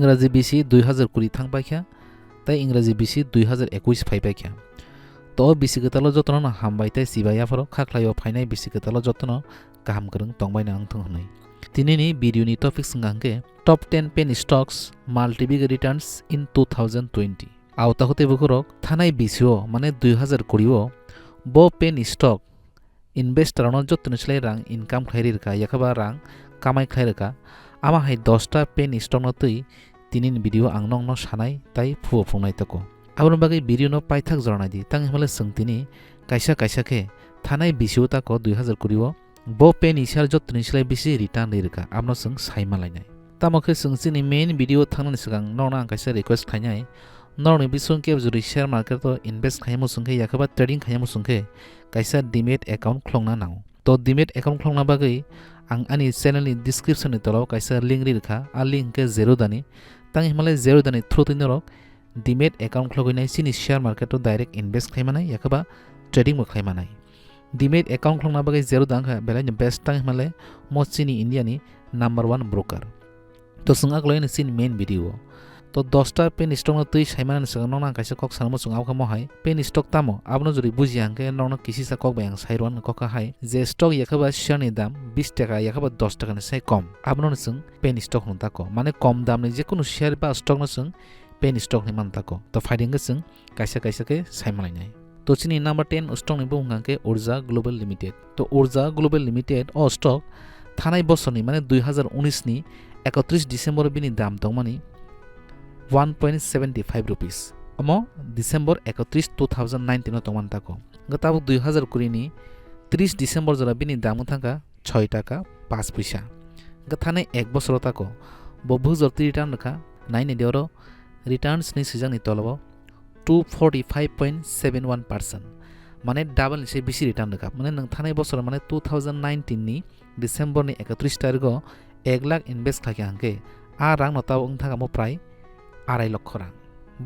ইংরাজি বিসি 2020 থাংবাইখ্যা তাই ইংরাজি বিসি 2021 ফাইবাইখ্যা তো বিসি গতাল যত্न হামবাই তাই সিবাইয়াফोराव खाख्लायाव फायनाय बिसि गताल जत्न गाहाम गोरों तंबायना आंथों हनै दिनैनि भिडिअनि टपिक्स गांके टप 10 पेनी स्टक्स माल्टिबिग रिटार्न्स इन 2020 आवता हते बुखरक थानाय बिसिओ माने 2020 बो पेनी स्टक इनभेस्टरनो जत्न छलाय रां इनकाम खायरिरका याखबा रां कामाय खायरका आमा हाय 10टा पेनी स्टक नतै दिनैनि भिडिअ आं नंनो सानाय ताय फुओ फुंनाय तको आबोनि बागै भिडिअनो पाइथाक जरनाय दि तां हमले सोंथिनि कायसा कायसाखे थानाय बिसिओ ताको 2020 बो पेनी शेयार जत्न छलाय बिसि रिटार्न लिरका आमनो सों सायमालायनाय तामखे सोंसिनि मेन भिडिअ थांनायनि सिगां नौना आं कायसा रिक्वेस्ट खायनाय नौनि बिसुंके जुरि शेयार मार्केट इनभेस्ट खायमु सुंखे याखबा ट्रेडिंग खायमु सुंखे कायसा डिमेट एकाउंट खुलंना नाव तो डिमेट एकाउंट खुलंना बागै आं आंनि चेनेलनि डिस्क्रिप्शननि तलाव कायसा लिंक रिरखा आ लिंक के 0 दानि तां हिमालय 0 दानि थ्रु तिनरक डिमेट एकाउंट खुलगैनाय सिनि शेयार मार्केट डायरेक्ट इनभेस्ट खायमानाय याखबा ट्रेडिंग बो खायमानाय डिमेट एकाउंट खुलंना बागै 0 दांखा बेलायनि बेस्ट तां हिमालय मोचिनि इंडियानि नंबर 1 ब्रोकर तो जों आगलायनि सिन मेन भिडिअ तो 10टा पेन स्टक न तै सायमानानि सिगां नौना आं कायसा कक सानमु सुं आवखा हाय पेन स्टक तामो आबनो जुरि बुजियांके नौना किसिसा कक बायं साइरवान कका हाय जे स्टक याखबा शेयारनि दाम 20 टाका याखबा 10 टाकानि साय कम आबनो नसुं पेन स्टक हुन ताको माने कम दामनि जेकुनु शेयार बा स्टक नसुं पेन स्टक नि मान ताको तो फाइदिंग जों कायसा कायसाके सायमालायनाय तो चिनि नंबर 10 स्टक नि बुंगांके ऊर्जा ग्लोबल लिमिटेड तो ऊर्जा ग्लोबल लिमिटेड ओ स्टक थानाय बोसोरनि माने 2019 नि 31 डिसेम्बर बिनि दाम दंमानि 1.75 रुपीस अमो डिसेम्बर 31 2019 तंगमान ताको गताब 2020 नि 30 डिसेम्बर जरा बिनि दाम थांगा 6 टाका 5 पैसा गथाने एक बছर ताको बबु जर्ती रिटार्न रखा नाइने देवरो रिटार्न्स नि सिजांनि तलब 245.71% माने डाबल से बिसि रिटार्न रखा माने नों थानाय बছर माने 2019 नि डिसेम्बर नि 31 तारिख 1 लाख इनभेस्ट खाके हांके आ रां नताव थांगा मो प्राय 2.5 लाख रां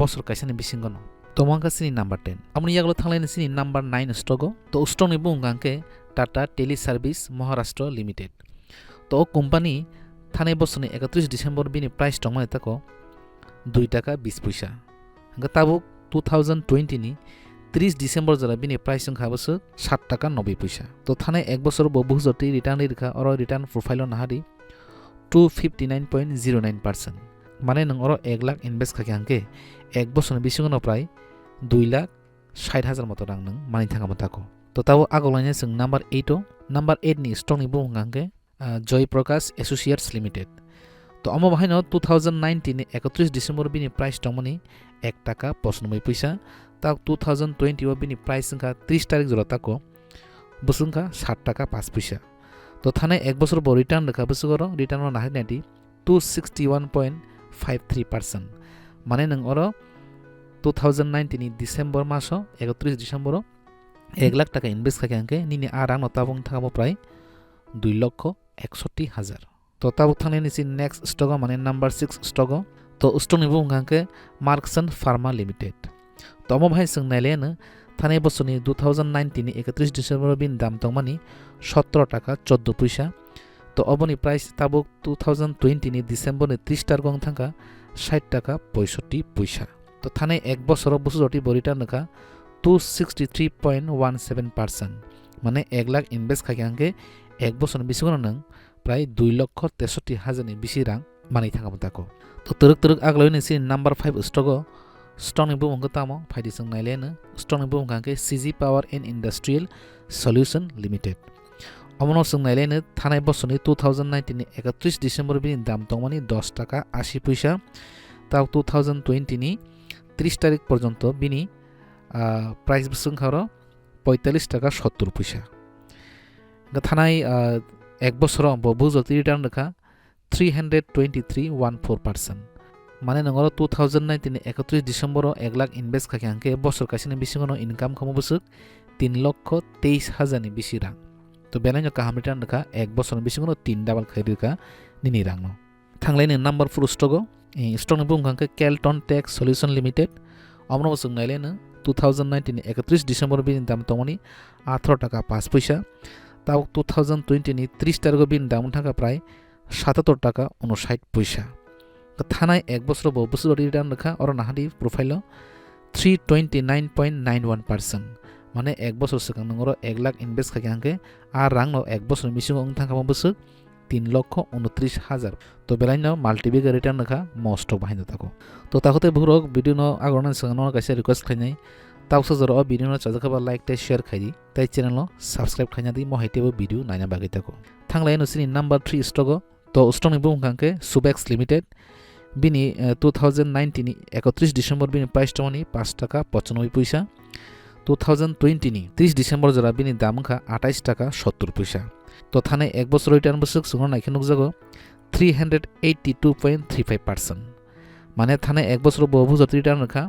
बছर कायसानि बिसिंगनो तमंगा सिनि नंबर 10 अमनि यागलो थांलायनि सिनि नंबर 9 स्टक तो स्टक नि बुंगांके Tata Teleservices Maharashtra Limited तो कंपनी थानाय बছरनि 31 डिसेम्बर बिनि प्राइस दं माने ताको 2 टाका 20 पैसा गताबो 2020 नि 30 डिसेम्बर जरा बिनि प्राइस खाबसो 7 टाका 90 पैसा तो थानाय एक बছर बहु जति रिटार्न लिरखा और रिटार्न प्रोफाइल नाहादि 259.09% माने नों और 1 लाख इनभेस्ट खाके हांके एक बছर बिसिंगनो प्राय 2,60,000 मत रां नों मानि थांगा मताको तो ताबो आगलायने जों नंबर 8 नंबर 8 नि स्टक नि बुंगांके जय प्रकाश एसोसिएट्स लिमिटेड तो अमो बाहायनो 2019 नि 31 डिसेम्बर बिनि प्राइस दंमनि 1 टाका 95 पैसा ता 2020 बिनि प्राइस का 30 तारिख जरा ताको बसुंका 7 टाका 5 पैसा तो थाने एक बছर बो रिटार्न रखा बसुगरो रिटार्न नाहायनादि 261.53% माने नों और 2019 नि डिसेम्बर मासो 31 डिसेम्बर 1 लाख टाका इनभेस्ट खाके हांके निनि आरां नताबं थामो प्राय 2,61,000 तो ताबो थांनायनि सि नेक्स्ट स्टक माने नंबर 6 स्टक तो स्टक नि बुंगांके मार्कसन फार्मा लिमिटेड तो अमो भाई जों नायलेनो थानाय बोसोरनि 2019 नि 31 डिसेम्बर बिन दाम दंमानि 17 टाका 14 पैसा तो अबनि प्राइस ताबो 2020 नि डिसेम्बर नि 30 तारिख थांगा 60 टाका 65 पैसा तो थानाय एक बছर बसुजति रिटार्न नखा 263.17% माने 1 लाख इनभेस्ट खाके हांके एक बছर बिसिगनो नों प्राय 2,63,000 नि बिसि रां मानि थांगा मताको तो तरक तरक आगलायनि सि नंबर 5 स्टक नि बुंगो तामो फाइदि जों नायलेनो स्टक नि बुंगांके CG Power and Industrial Solution Limited अमनो जों नायलेनो थानाय बছरनि 2019 नि 31 डिसेम्बर बिनि दाम दंमानि 10 टाका 80 पैसा ता 2020 नि 30 तारिख पर्यंत बिनि प्राइस बसुंखारो 45 टाका 70 पैसा थानाय एक बছर बहु जति रिटार्न रखा 323.14% माने नंगरो 2019 नि 31 डिसेम्बर 1 लाख इनभेस्ट खाके हांके बছर कासिनि बिसिंगनो इनकाम खमो बसुक 3,23,000 नि बिसि रां तो बेलायनो काहाम रिटार्न रखा एक बছर बिसिंगनो 3 डाबल खायरिका निनि रांनो थांलायनो नंबर 4 स्टक नि बुंगांके केल्टन टेक सॉल्यूशन लिमिटेड अमनो जों नायलेनो 2019 नि 31 डिसेम्बर बिनि दाम दंमनि 18 टाका 5 पैसा ता 2020 नि 30 तारिख बिनि दाम थांगा प्राय 77 टाका 59 पैसा থানায় 1 বছর ব বছর রিটার্ন রেখা আর নাহাদি প্রোফাইল 329.91% মানে 1 বছর সিগাং নংর 1 লাখ ইনভেস্ট খাকি আঙ্কে আর রাং ন 1 বছর মিসিং অং থাকাম বছর 3,29,000 তো বেলাইন মাল্টিবিগ রিটার্ন রেখা মস্ট বাহিনী থাকো তো তাহতে বুরক ভিডিও ন আগরনা সিগাং কাছে রিকোয়েস্ট খাইনাই তাওসা জর ভিডিও ন চাজাখাবা লাইক তে শেয়ার খাইদি তাই চ্যানেল সাবস্ক্রাইব খাইনা দি মহাইতেবো ভিডিও নাইনা বাগি থাকো থাংলাই নসিনি নাম্বার 3 স্টক তো স্টকনি বুংখাंके সুবেক্স লিমিটেড বিনি 2019 31 ডিসেম্বর বিনি প্রাইস টমনি 5 টাকা 95 পয়সা 2020 নি 30 ডিসেম্বর জরা বিনি দামখা 28 টাকা 70 পয়সা তো থানে 1 বছর রিটার্ন বছর সুগন নাইখে নুকজাগো 382.35% মানে থানে 1 বছর বহু যত রিটার্ন রেখা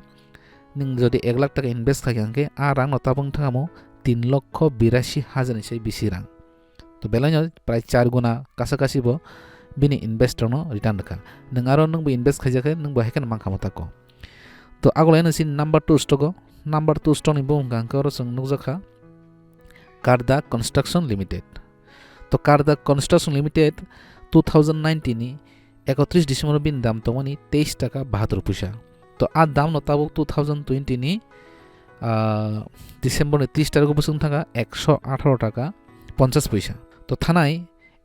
নিং যদি 1 লাখ টাকা ইনভেস্ট থাকে আঙ্কে আর রাং নতাবং থাকামো 3,82,000 নিসে বেশি রাং তো বেলাইন প্রায় 4 গুণা কাছাকাছিবো বিনি ইনভেস্টর নো রিটার্न রেখা नों आरो नों इनभेस्ट खाइजाखै नों बहायखन मांखामो ताको तो आगलाय नोंसि नम्बर 2 स्टक नि बुंगांखौ आरो जों नुजाखा कार्दा कन्स्ट्रक्शन लिमिटेड तो कार्दा कन्स्ट्रक्शन लिमिटेड 2019 नि 31 डिसेम्बर बिन दाम तमनि 23 टाका 72 पैसा तो आ दाम नताबो 2020 नि डिसेम्बर नि 30 तारिख बसुं थाका 118 टाका 50 पैसा तो थानाय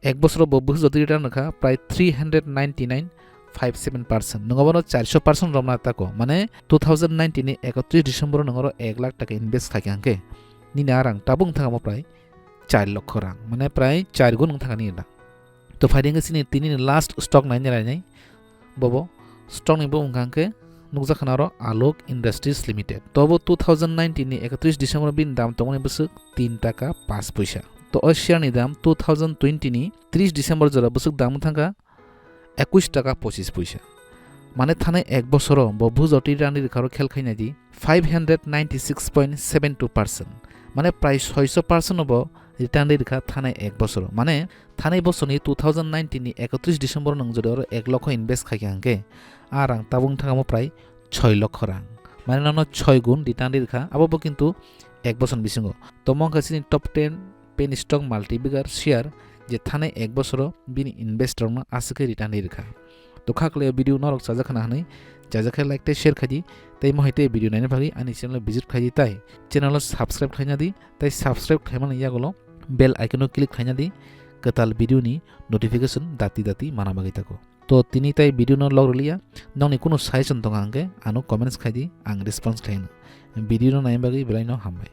1 বছর বহু যদি রিটার্ন রেখা প্রায় 399.57% নগবন 400% রমনা তাকো মানে 2019 নি 31 ডিসেম্বর নগর 1 লাখ টাকা ইনভেস্ট থাকে আঙ্কে নিনা রাং তাবুং থাকামো প্রায় 4 লক্ষ রাং মানে প্রায় 4 গুণ থাকা নিলা তো ফাইডিং সিনি তিনি লাস্ট স্টক নাইন রাইনাই ববো স্টক নিবো উঙ্গাंके নুকজাখানারো আলোক ইন্ডাস্ট্রিজ লিমিটেড তবো 2019 নি 31 ডিসেম্বর বিন দাম তমনি বসু 3 টাকা 5 পয়সা তো শেয়ারনি দাম 2020 नि 30 ডিসেম্বর জরা বসুক দাম থাকা 21 টাকা 25 পয়সা মানে থানে 1 বছর বহু জটি রানি রেখার খেল খাইনা দি 596.72% মানে প্রায় 600% হব রিটার্ন রেখা থানে 1 বছর মানে থানে বছরনি 2019 নি 31 ডিসেম্বর নং জরে 1 লক্ষ ইনভেস্ট খাকি আঙ্কে আর রাং তাবুং থাকামো প্রায় 6 লক্ষ রাং মানে নানো 6 গুণ রিটার্ন রেখা আবাবো কিন্তু 1 বছর বিসিঙ্গ তো মংকাসিনি টপ 10 पेन स्टक माल्टीबिगार शेयर जे थाने 1 बছর बिनि इनभेस्टर न आसके रिटार्न रेखा तो खाकले वीडियो नरक साजाखाना हनै जाजाखे लाइक ते शेयर खादि तै महिते वीडियो नायनो भागि आनि चैनल विजिट खादि तै चैनल सब्सक्राइब खायना दि तै सब्सक्राइब खायमान यागलो बेल आइकन क्लिक खायना दि गताल वीडियो नि नोटिफिकेशन दाति माना बागि ताको तो तिनि तै वीडियो न लग रलिया नंनि कुनो साजेशन दं आंगे आनो कमेन्ट्स खादि आं रिस्पॉन्स खायनो वीडियो नायनो बागि बेलायनो हामबाय।